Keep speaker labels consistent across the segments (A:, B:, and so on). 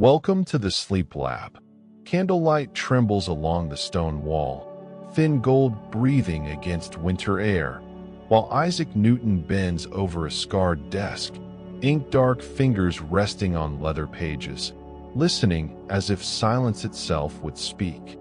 A: Welcome to the sleep lab. Candlelight trembles along the stone wall, thin gold breathing against winter air, while Isaac Newton bends over a scarred desk, ink-dark fingers resting on leather pages, listening as if silence itself would speak.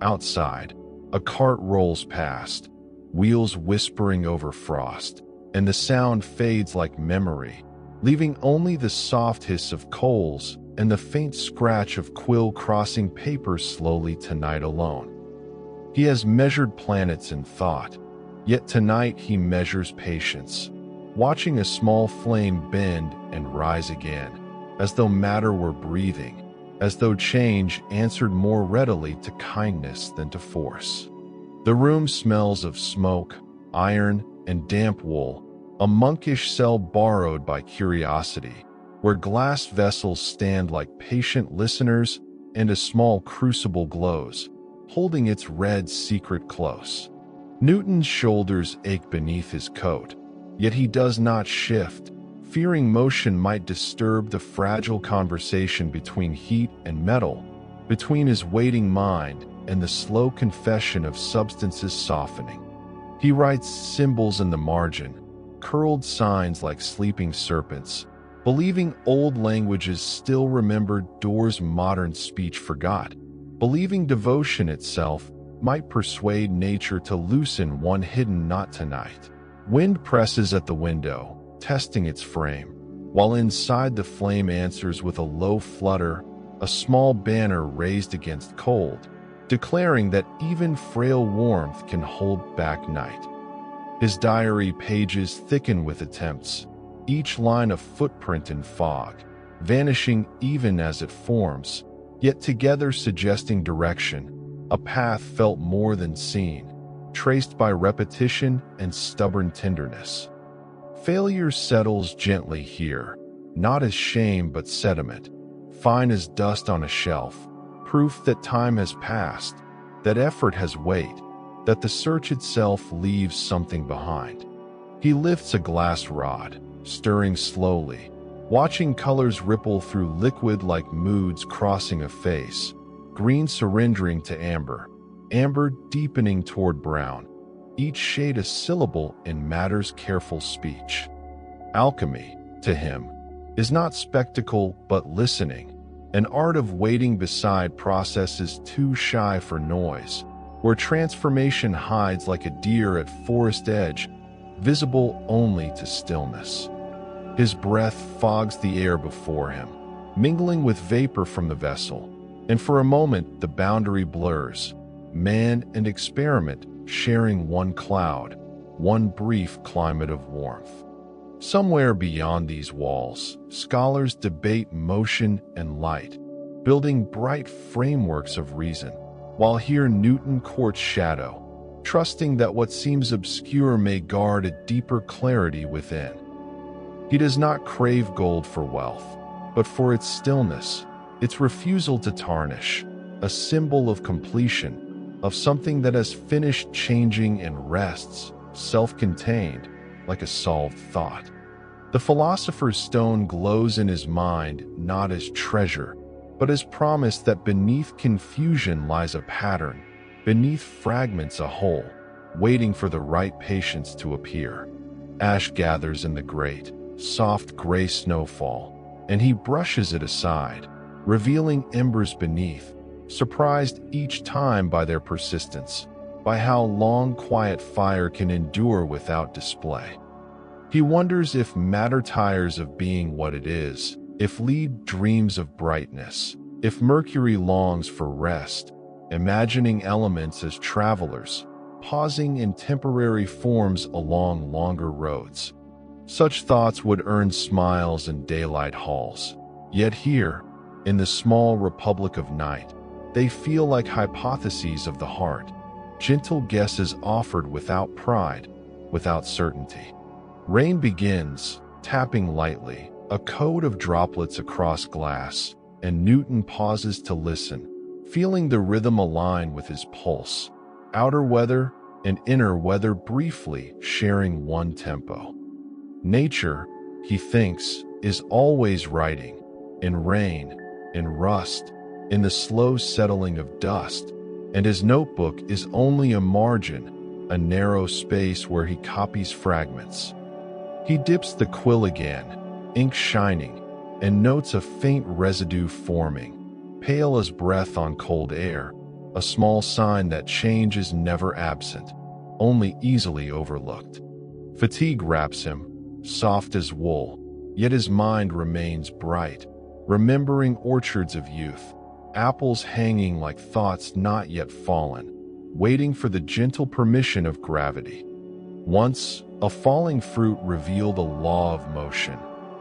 A: Outside, a cart rolls past, wheels whispering over frost, and the sound fades like memory, leaving only the soft hiss of coals and the faint scratch of quill crossing paper slowly tonight alone. He has measured planets in thought, yet tonight he measures patience, watching a small flame bend and rise again, as though matter were breathing, as though change answered more readily to kindness than to force. The room smells of smoke, iron, and damp wool, a monkish cell borrowed by curiosity, where glass vessels stand like patient listeners and a small crucible glows, holding its red secret close. Newton's shoulders ache beneath his coat, yet he does not shift, fearing motion might disturb the fragile conversation between heat and metal, between his waiting mind and the slow confession of substances softening. He writes symbols in the margin, curled signs like sleeping serpents, believing old languages still remembered doors modern speech forgot, believing devotion itself might persuade nature to loosen one hidden knot tonight. Wind presses at the window, testing its frame, while inside the flame answers with a low flutter, a small banner raised against cold, declaring that even frail warmth can hold back night. His diary pages thicken with attempts, each line a footprint in fog, vanishing even as it forms, yet together suggesting direction, a path felt more than seen, traced by repetition and stubborn tenderness. Failure settles gently here, not as shame but sediment, fine as dust on a shelf, proof that time has passed, that effort has weight, that the search itself leaves something behind. He lifts a glass rod, stirring slowly, watching colors ripple through liquid like moods crossing a face, green surrendering to amber, amber deepening toward brown, each shade a syllable in matter's careful speech. Alchemy, to him, is not spectacle but listening, an art of waiting beside processes too shy for noise, where transformation hides like a deer at forest edge, visible only to stillness. His breath fogs the air before him, mingling with vapor from the vessel, and for a moment the boundary blurs, man and experiment sharing one cloud, one brief climate of warmth. Somewhere beyond these walls, scholars debate motion and light, building bright frameworks of reason, while here Newton courts shadow, trusting that what seems obscure may guard a deeper clarity within. He does not crave gold for wealth, but for its stillness, its refusal to tarnish, a symbol of completion, of something that has finished changing and rests, self-contained, like a solved thought. The philosopher's stone glows in his mind not as treasure, but as promise that beneath confusion lies a pattern, beneath fragments a whole, waiting for the right patience to appear. Ash gathers in the grate, soft gray snowfall, and he brushes it aside, revealing embers beneath, surprised each time by their persistence, by how long quiet fire can endure without display. He wonders if matter tires of being what it is, if lead dreams of brightness, if Mercury longs for rest, imagining elements as travelers, pausing in temporary forms along longer roads. Such thoughts would earn smiles in daylight halls, yet here, in the small republic of night, they feel like hypotheses of the heart, gentle guesses offered without pride, without certainty. Rain begins, tapping lightly, a code of droplets across glass, and Newton pauses to listen, feeling the rhythm align with his pulse, outer weather and inner weather briefly sharing one tempo. Nature, he thinks, is always writing, in rain, in rust, in the slow settling of dust, and his notebook is only a margin, a narrow space where he copies fragments. He dips the quill again, ink shining, and notes a faint residue forming, pale as breath on cold air, a small sign that change is never absent, only easily overlooked. Fatigue wraps him, soft as wool, yet his mind remains bright, remembering orchards of youth, apples hanging like thoughts not yet fallen, waiting for the gentle permission of gravity. Once, a falling fruit revealed a law of motion.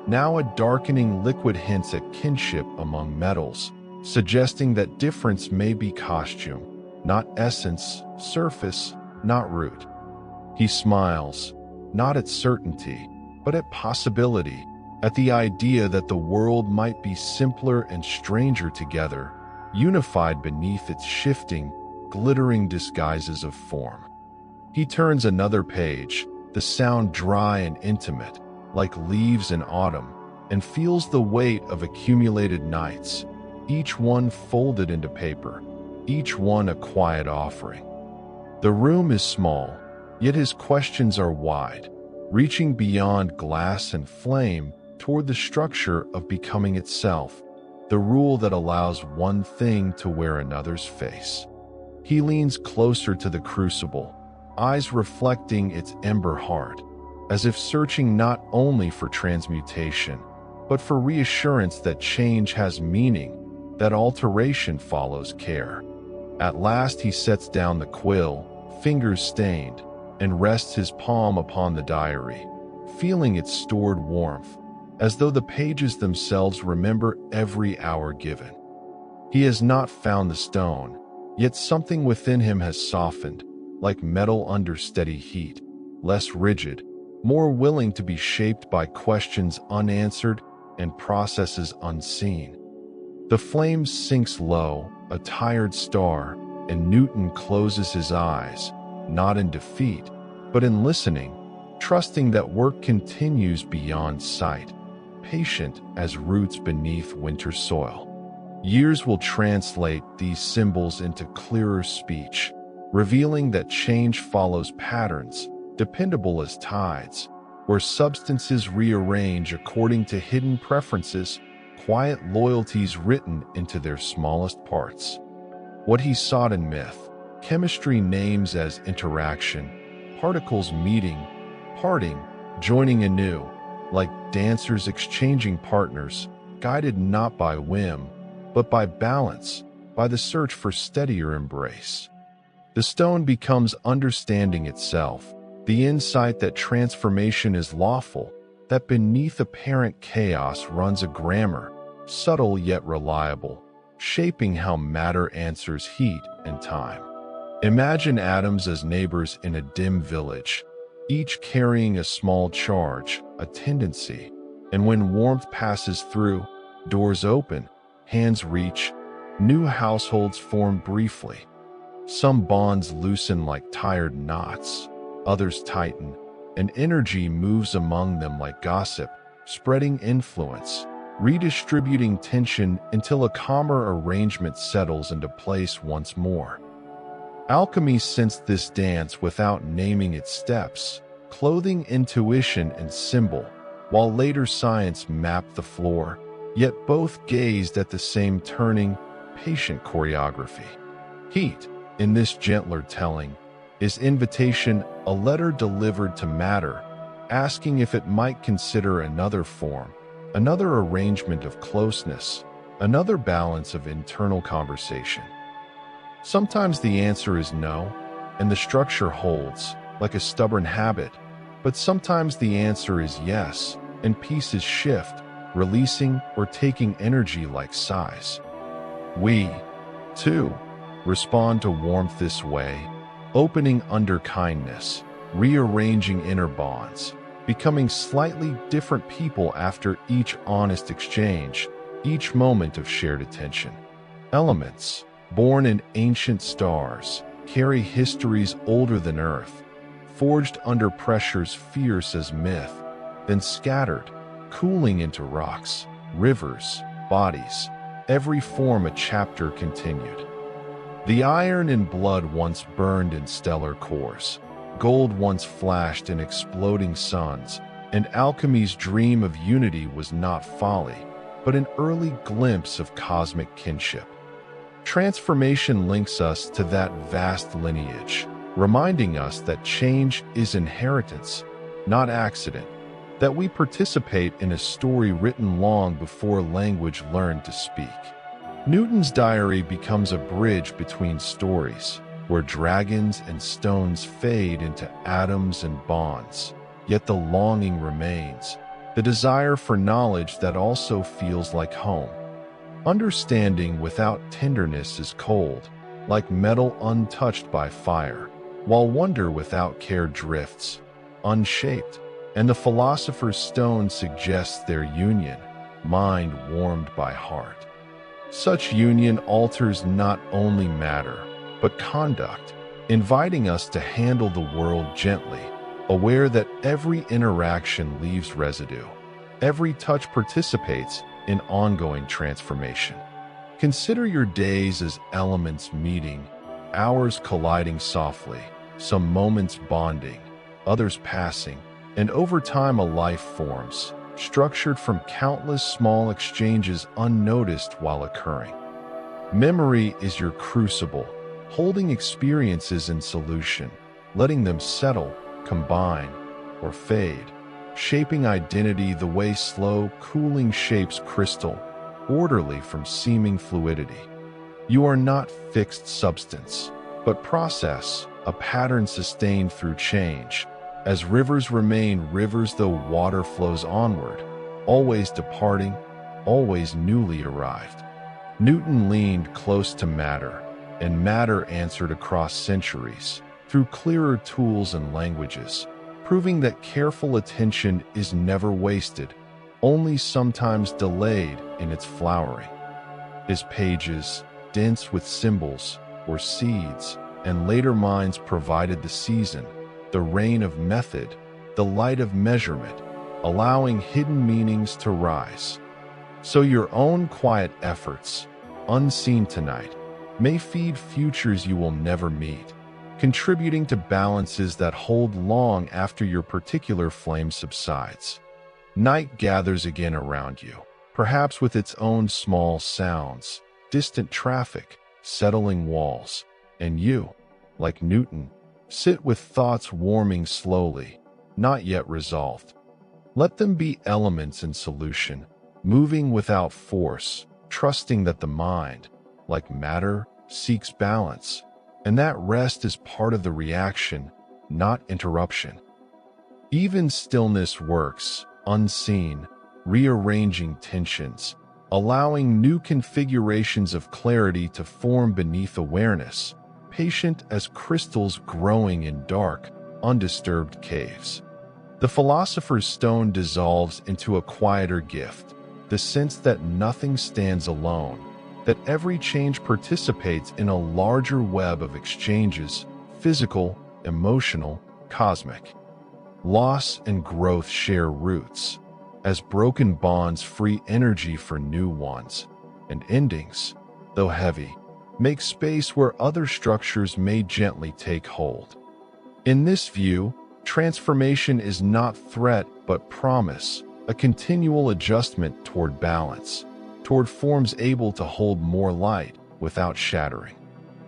A: Now a darkening liquid hints at kinship among metals, suggesting that difference may be costume, not essence, surface, not root. He smiles, not at certainty, but at possibility, at the idea that the world might be simpler and stranger together, unified beneath its shifting, glittering disguises of form. He turns another page, the sound dry and intimate, like leaves in autumn, and feels the weight of accumulated nights, each one folded into paper, each one a quiet offering. The room is small, yet his questions are wide, reaching beyond glass and flame toward the structure of becoming itself, the rule that allows one thing to wear another's face. He leans closer to the crucible, eyes reflecting its ember heart, as if searching not only for transmutation, but for reassurance that change has meaning, that alteration follows care. At last he sets down the quill, fingers stained, and rests his palm upon the diary, feeling its stored warmth, as though the pages themselves remember every hour given. He has not found the stone, yet something within him has softened, like metal under steady heat, less rigid, more willing to be shaped by questions unanswered and processes unseen. The flame sinks low, a tired star, and Newton closes his eyes, not in defeat, but in listening, trusting that work continues beyond sight, patient as roots beneath winter soil. Years will translate these symbols into clearer speech, revealing that change follows patterns, dependable as tides, where substances rearrange according to hidden preferences, quiet loyalties written into their smallest parts. What he sought in myth, chemistry names as interaction, particles meeting, parting, joining anew, like dancers exchanging partners, guided not by whim, but by balance, by the search for steadier embrace. The stone becomes understanding itself, the insight that transformation is lawful, that beneath apparent chaos runs a grammar, subtle yet reliable, shaping how matter answers heat and time. Imagine atoms as neighbors in a dim village, each carrying a small charge, a tendency, and when warmth passes through, doors open, hands reach, new households form briefly. Some bonds loosen like tired knots, others tighten, and energy moves among them like gossip, spreading influence, redistributing tension until a calmer arrangement settles into place once more. Alchemy sensed this dance without naming its steps, clothing intuition and symbol, while later science mapped the floor, yet both gazed at the same turning, patient choreography. Heat, in this gentler telling, is invitation, a letter delivered to matter, asking if it might consider another form, another arrangement of closeness, another balance of internal conversation. Sometimes the answer is no, and the structure holds, like a stubborn habit, but sometimes the answer is yes, and pieces shift, releasing or taking energy like sighs. We, too, respond to warmth this way, opening under kindness, rearranging inner bonds, becoming slightly different people after each honest exchange, each moment of shared attention. Elements, born in ancient stars, carry histories older than Earth, forged under pressures fierce as myth, then scattered, cooling into rocks, rivers, bodies, every form a chapter continued. The iron and blood once burned in stellar cores, gold once flashed in exploding suns, and alchemy's dream of unity was not folly, but an early glimpse of cosmic kinship. Transformation links us to that vast lineage, reminding us that change is inheritance, not accident, that we participate in a story written long before language learned to speak. Newton's diary becomes a bridge between stories, where dragons and stones fade into atoms and bonds, yet the longing remains, the desire for knowledge that also feels like home. Understanding without tenderness is cold, like metal untouched by fire, while wonder without care drifts, unshaped, and the philosopher's stone suggests their union, mind warmed by heart. Such union alters not only matter, but conduct, inviting us to handle the world gently, aware that every interaction leaves residue. Every touch participates in ongoing transformation. Consider your days as elements meeting, hours colliding softly, some moments bonding, others passing, and over time a life forms, structured from countless small exchanges unnoticed while occurring. Memory is your crucible, holding experiences in solution, letting them settle, combine, or fade, shaping identity the way slow, cooling shapes crystal, orderly from seeming fluidity. You are not fixed substance, but process, a pattern sustained through change. As rivers remain rivers though water flows onward, always departing, always newly arrived. Newton leaned close to matter, and matter answered across centuries, through clearer tools and languages, proving that careful attention is never wasted, only sometimes delayed in its flowering. His pages, dense with symbols, were seeds, and later minds provided the season, the rain of method, the light of measurement, allowing hidden meanings to rise. So your own quiet efforts, unseen tonight, may feed futures you will never meet, contributing to balances that hold long after your particular flame subsides. Night gathers again around you, perhaps with its own small sounds, distant traffic, settling walls, and you, like Newton, sit with thoughts warming slowly, not yet resolved. Let them be elements in solution, moving without force, trusting that the mind, like matter, seeks balance, and that rest is part of the reaction, not interruption. Even stillness works, unseen, rearranging tensions, allowing new configurations of clarity to form beneath awareness, patient as crystals growing in dark, undisturbed caves. The philosopher's stone dissolves into a quieter gift, the sense that nothing stands alone, that every change participates in a larger web of exchanges, physical, emotional, cosmic. Loss and growth share roots, as broken bonds free energy for new ones, and endings, though heavy, make space where other structures may gently take hold. In this view, transformation is not threat but promise, a continual adjustment toward balance, toward forms able to hold more light without shattering.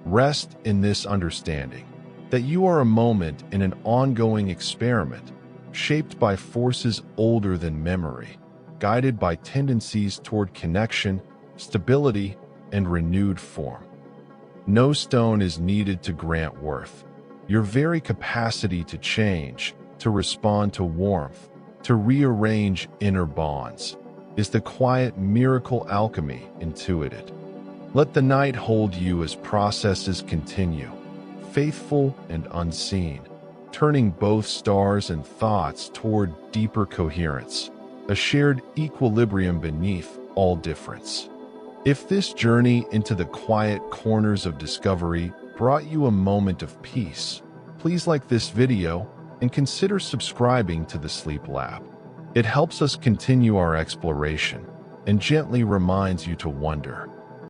A: Rest in this understanding, that you are a moment in an ongoing experiment, shaped by forces older than memory, guided by tendencies toward connection, stability, and renewed form. No stone is needed to grant worth. Your very capacity to change, to respond to warmth, to rearrange inner bonds, is the quiet miracle alchemy intuited. Let the night hold you as processes continue, faithful and unseen, turning both stars and thoughts toward deeper coherence, a shared equilibrium beneath all difference. If this journey into the quiet corners of discovery brought you a moment of peace, please like this video and consider subscribing to the Sleep Lab. It helps us continue our exploration, and gently reminds you to wonder.